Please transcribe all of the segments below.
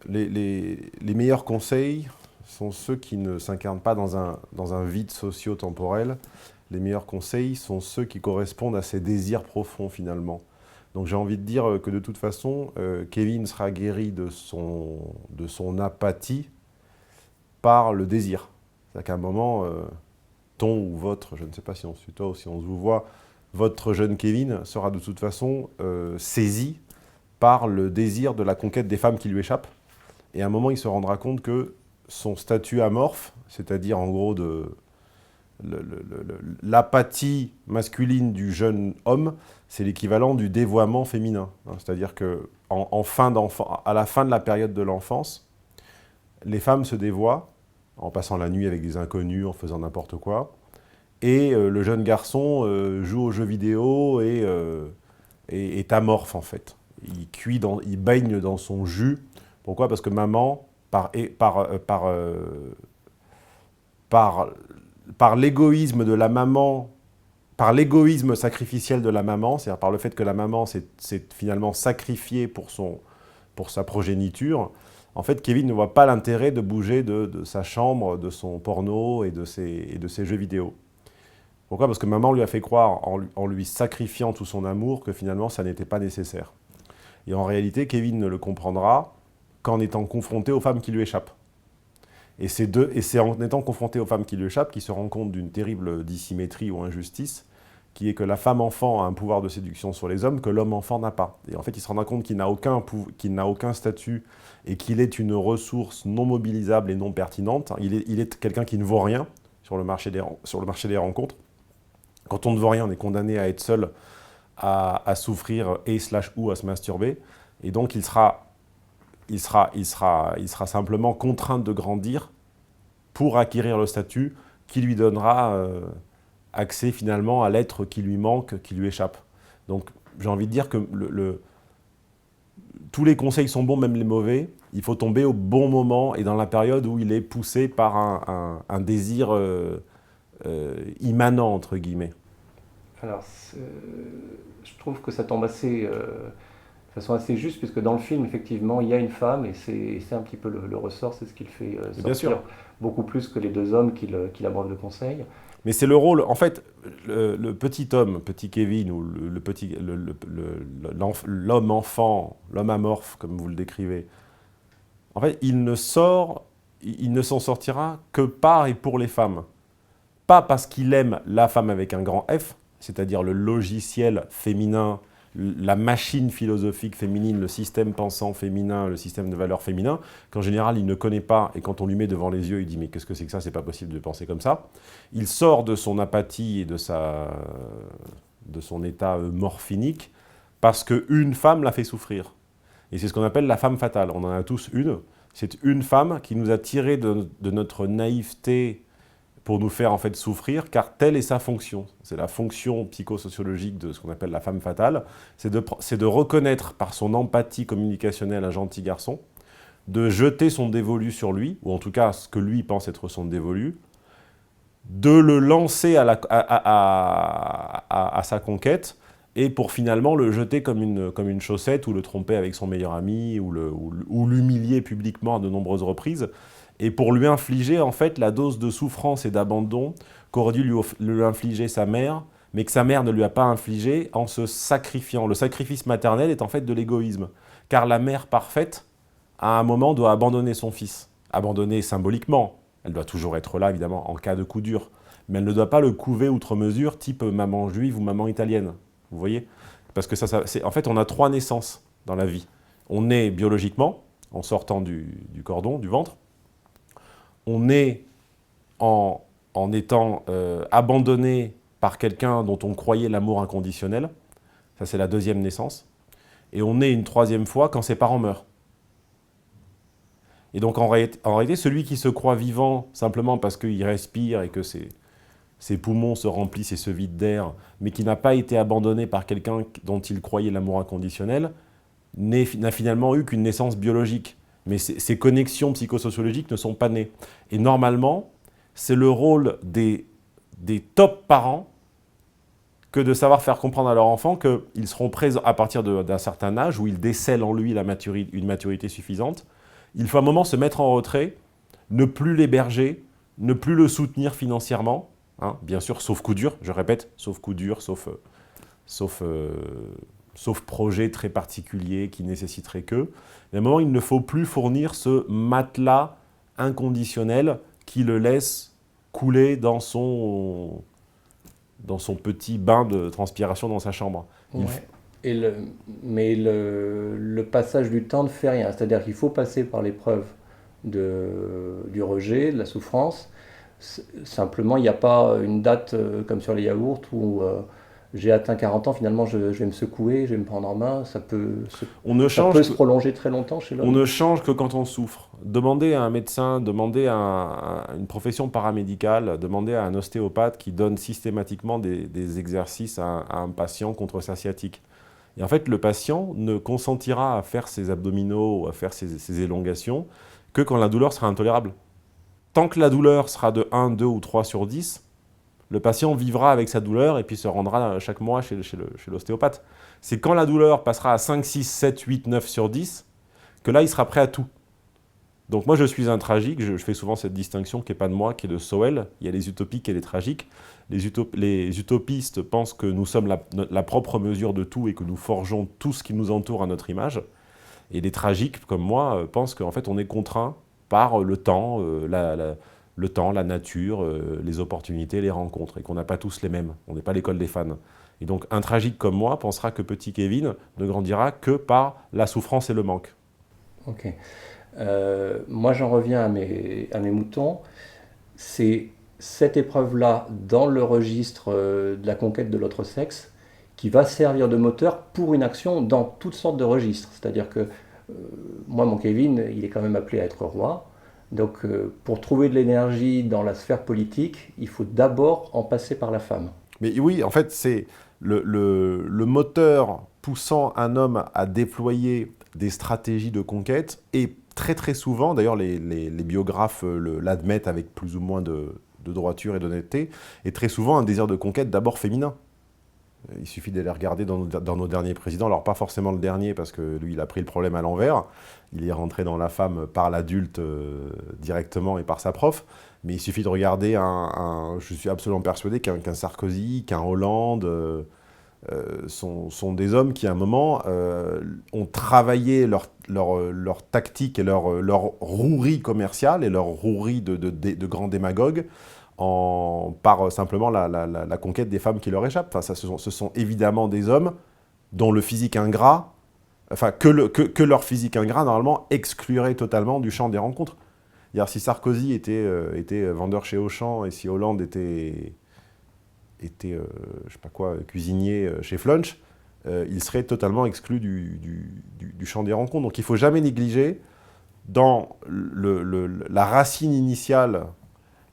les meilleurs conseils sont ceux qui ne s'incarnent pas dans un vide socio-temporel. Les meilleurs conseils sont ceux qui correspondent à ses désirs profonds, finalement. Donc j'ai envie de dire que de toute façon, Kevin sera guéri de son apathie par le désir. C'est-à-dire qu'à un moment, ton ou votre, je ne sais pas si on se tutoie ou si on se vous voit, votre jeune Kevin sera de toute façon saisi par le désir de la conquête des femmes qui lui échappent. Et à un moment, il se rendra compte que son statut amorphe, c'est-à-dire en gros l'apathie masculine du jeune homme, c'est l'équivalent du dévoiement féminin. C'est-à-dire que à la fin de la période de l'enfance, les femmes se dévoient en passant la nuit avec des inconnus, en faisant n'importe quoi. Et le jeune garçon joue aux jeux vidéo et est amorphe en fait. Il baigne dans son jus. Pourquoi? Parce que maman, par, par l'égoïsme de la maman, par l'égoïsme sacrificiel de la maman, c'est-à-dire par le fait que la maman s'est finalement sacrifiée pour sa progéniture, en fait, Kevin ne voit pas l'intérêt de bouger de sa chambre, de son porno et de ses jeux vidéo. Pourquoi? Parce que maman lui a fait croire, en lui sacrifiant tout son amour, que finalement, ça n'était pas nécessaire. Et en réalité, Kevin ne le comprendra qu'en étant confronté aux femmes qui lui échappent. Et c'est en étant confronté aux femmes qui lui échappent qu'il se rend compte d'une terrible dissymétrie ou injustice, qui est que la femme-enfant a un pouvoir de séduction sur les hommes que l'homme-enfant n'a pas. Et en fait, il se rendra compte qu'il n'a aucun statut et qu'il est une ressource non mobilisable et non pertinente. Il est quelqu'un qui ne vaut rien sur le marché des rencontres. Quand on ne vaut rien, on est condamné à être seul, à souffrir ou à se masturber. Et donc, il sera simplement contraint de grandir pour acquérir le statut qui lui donnera accès finalement à l'être qui lui manque, qui lui échappe. Donc j'ai envie de dire que tous les conseils sont bons, même les mauvais. Il faut tomber au bon moment et dans la période où il est poussé par un désir immanent, entre guillemets. Alors, je trouve que ça tombe de façon assez juste, puisque dans le film, effectivement, il y a une femme, et c'est un petit peu le ressort, c'est ce qui le fait Bien sûr. sortir beaucoup plus que les deux hommes qui abordent le conseil. Mais c'est le rôle, en fait, le petit homme, petit Kevin, ou l'homme-enfant, l'homme amorphe, comme vous le décrivez, en fait, il ne s'en sortira que par et pour les femmes. Pas parce qu'il aime la femme avec un grand F, c'est-à-dire le logiciel féminin, la machine philosophique féminine, le système pensant féminin, le système de valeurs féminin, qu'en général il ne connaît pas, et quand on lui met devant les yeux, il dit mais qu'est-ce que c'est que ça, c'est pas possible de penser comme ça. Il sort de son apathie et de son état morphinique parce qu'une femme l'a fait souffrir. Et c'est ce qu'on appelle la femme fatale. On en a tous une. C'est une femme qui nous a tirés de notre naïveté pour nous faire en fait souffrir, car telle est sa fonction. C'est la fonction psychosociologique de ce qu'on appelle la femme fatale, c'est de reconnaître par son empathie communicationnelle un gentil garçon, de jeter son dévolu sur lui, ou en tout cas ce que lui pense être son dévolu, de le lancer à sa conquête, et pour finalement le jeter comme une chaussette, ou le tromper avec son meilleur ami, ou l'humilier publiquement à de nombreuses reprises, et pour lui infliger en fait la dose de souffrance et d'abandon qu'aurait dû lui infliger sa mère, mais que sa mère ne lui a pas infligé en se sacrifiant. Le sacrifice maternel est en fait de l'égoïsme, car la mère parfaite, à un moment, doit abandonner son fils. Abandonner symboliquement, elle doit toujours être là, évidemment, en cas de coup dur, mais elle ne doit pas le couver outre mesure, type maman juive ou maman italienne. Vous voyez? Parce que en fait, on a 3 naissances dans la vie. On naît biologiquement, en sortant du cordon, du ventre. On est en étant abandonné par quelqu'un dont on croyait l'amour inconditionnel. Ça, c'est la 2e naissance. Et on est une 3e fois quand ses parents meurent. Et donc, en réalité, celui qui se croit vivant simplement parce qu'il respire et que ses poumons se remplissent et se vident d'air, mais qui n'a pas été abandonné par quelqu'un dont il croyait l'amour inconditionnel, n'a finalement eu qu'une naissance biologique. Mais ces connexions psychosociologiques ne sont pas nées. Et normalement, c'est le rôle des top parents que de savoir faire comprendre à leur enfant qu'ils seront présents à partir d'un certain âge où ils décèlent en lui une maturité suffisante il faut à un moment se mettre en retrait, ne plus l'héberger, ne plus le soutenir financièrement, hein, bien sûr, sauf coup dur, je répète, sauf coup dur, sauf projet très particulier qui nécessiterait que. Mais à un moment, il ne faut plus fournir ce matelas inconditionnel qui le laisse couler dans son petit bain de transpiration dans sa chambre. Ouais. Et mais le passage du temps ne fait rien. C'est-à-dire qu'il faut passer par l'épreuve du rejet, de la souffrance. Simplement, il n'y a pas une date comme sur les yaourts où j'ai atteint 40 ans, finalement je vais me secouer, je vais me prendre en main. Ça peut se prolonger très longtemps chez l'homme. On ne change que quand on souffre. Demandez à un médecin, demandez à une profession paramédicale, demandez à un ostéopathe qui donne systématiquement des exercices à un patient contre sa sciatique. Et en fait, le patient ne consentira à faire ses abdominaux, à faire ses élongations, que quand la douleur sera intolérable. Tant que la douleur sera de 1, 2 ou 3 sur 10, le patient vivra avec sa douleur et puis se rendra chaque mois chez l'ostéopathe. C'est quand la douleur passera à 5, 6, 7, 8, 9 sur 10 que là, il sera prêt à tout. Donc moi, je suis un tragique, je fais souvent cette distinction qui n'est pas de moi, qui est de Sowell. Il y a les utopiques et les tragiques. Les utopistes pensent que nous sommes la propre mesure de tout et que nous forgeons tout ce qui nous entoure à notre image. Et les tragiques, comme moi, pensent qu'en fait, on est contraint par le temps, la nature, les opportunités, les rencontres, et qu'on n'a pas tous les mêmes. On n'est pas l'école des fans. Et donc, un tragique comme moi pensera que petit Kevin ne grandira que par la souffrance et le manque. Ok. Moi, j'en reviens à mes moutons. C'est cette épreuve-là, dans le registre de la conquête de l'autre sexe, qui va servir de moteur pour une action dans toutes sortes de registres. C'est-à-dire que moi, mon Kevin, il est quand même appelé à être roi. Donc, pour trouver de l'énergie dans la sphère politique, il faut d'abord en passer par la femme. Mais oui, en fait, c'est le moteur poussant un homme à déployer des stratégies de conquête, et très très souvent, d'ailleurs les biographes l'admettent avec plus ou moins de droiture et d'honnêteté, et très souvent un désir de conquête d'abord féminin. Il suffit d'aller regarder dans nos derniers présidents, alors pas forcément le dernier parce que lui il a pris le problème à l'envers, il est rentré dans la femme par l'adulte directement et par sa prof, mais il suffit de regarder je suis absolument persuadé qu'un Sarkozy, qu'un Hollande sont des hommes qui à un moment ont travaillé leur tactique et leur rouerie commerciale et leur rouerie de grands démagogues par simplement la conquête des femmes qui leur échappent. Enfin, ce sont évidemment des hommes dont le physique ingrat, enfin que leur physique ingrat, normalement, exclurait totalement du champ des rencontres. C'est-à-dire, si Sarkozy était vendeur chez Auchan et si Hollande était je sais pas quoi, cuisinier chez Flunch, il serait totalement exclu du champ des rencontres. Donc il ne faut jamais négliger dans la racine initiale,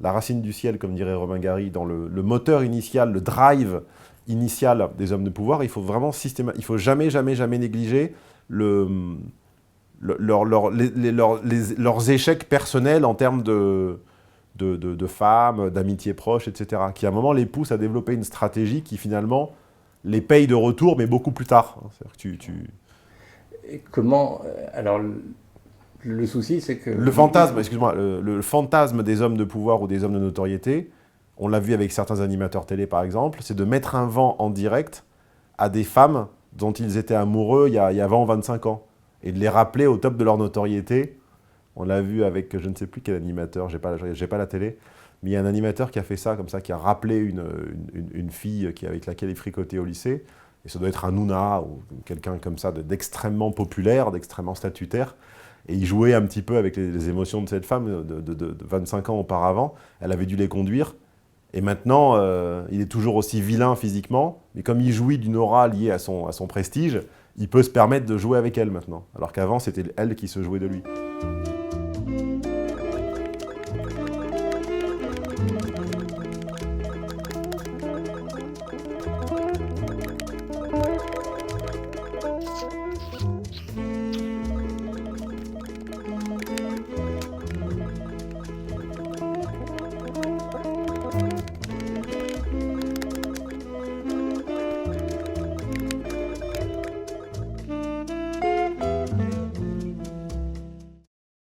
la racine du ciel, comme dirait Romain Gary, dans le moteur initial, le drive initial des hommes de pouvoir, il faut vraiment il faut jamais négliger leurs échecs personnels en termes de femmes, d'amitié proche, etc., qui à un moment les poussent à développer une stratégie qui finalement les paye de retour, mais beaucoup plus tard. C'est-à-dire que Et comment... alors, le souci, c'est que... Le fantasme, excuse-moi, le fantasme des hommes de pouvoir ou des hommes de notoriété, on l'a vu avec certains animateurs télé par exemple, c'est de mettre un vent en direct à des femmes dont ils étaient amoureux il y a 20 ou 25 ans, et de les rappeler au top de leur notoriété. On l'a vu avec je ne sais plus quel animateur, j'ai pas la télé, mais il y a un animateur qui a fait ça, comme ça, qui a rappelé une fille avec laquelle il fricotait au lycée, et ça doit être un Nouna ou quelqu'un comme ça d'extrêmement populaire, d'extrêmement statutaire, et il jouait un petit peu avec les émotions de cette femme de 25 ans auparavant. Elle avait dû les conduire, et maintenant, il est toujours aussi vilain physiquement, mais comme il jouit d'une aura liée à son prestige, il peut se permettre de jouer avec elle maintenant, alors qu'avant, c'était elle qui se jouait de lui.